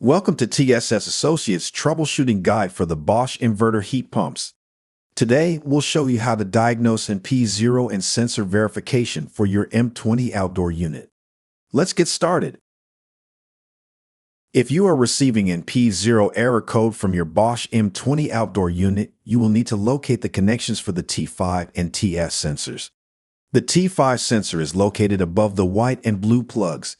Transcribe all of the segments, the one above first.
Welcome to TSS Associates Troubleshooting Guide for the Bosch Inverter Heat Pumps. Today, we'll show you how to diagnose NP0 and sensor verification for your M20 outdoor unit. Let's get started. If you are receiving NP0 error code from your Bosch M20 outdoor unit, you will need to locate the connections for the T5 and TS sensors. The T5 sensor is located above the white and blue plugs,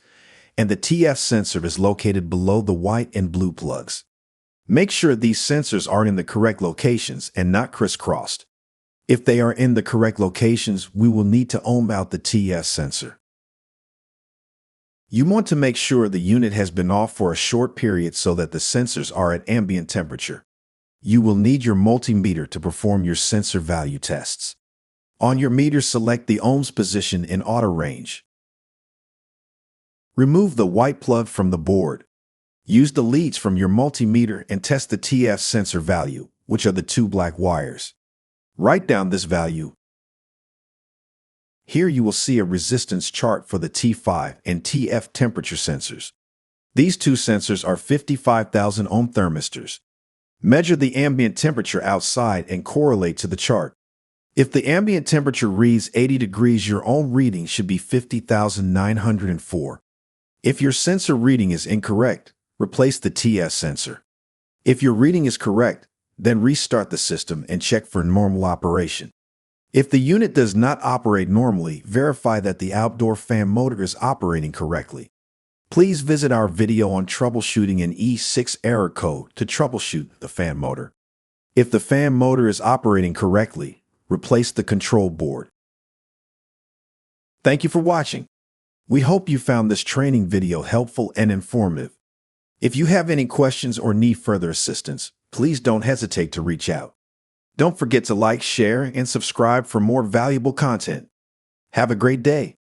and the TF sensor is located below the white and blue plugs. Make sure these sensors are in the correct locations and not crisscrossed. If they are in the correct locations, we will need to ohm out the TS sensor. You want to make sure the unit has been off for a short period so that the sensors are at ambient temperature. You will need your multimeter to perform your sensor value tests. On your meter, select the ohms position in auto range. Remove the white plug from the board. Use the leads from your multimeter and test the TF sensor value, which are the two black wires. Write down this value. Here you will see a resistance chart for the T5 and TF temperature sensors. These two sensors are 55,000 ohm thermistors. Measure the ambient temperature outside and correlate to the chart. If the ambient temperature reads 80 degrees, your ohm reading should be 50,904. If your sensor reading is incorrect, replace the TS sensor. If your reading is correct, then restart the system and check for normal operation. If the unit does not operate normally, verify that the outdoor fan motor is operating correctly. Please visit our video on troubleshooting an E6 error code to troubleshoot the fan motor. If the fan motor is operating correctly, replace the control board. Thank you for watching. We hope you found this training video helpful and informative. If you have any questions or need further assistance, please don't hesitate to reach out. Don't forget to like, share, and subscribe for more valuable content. Have a great day.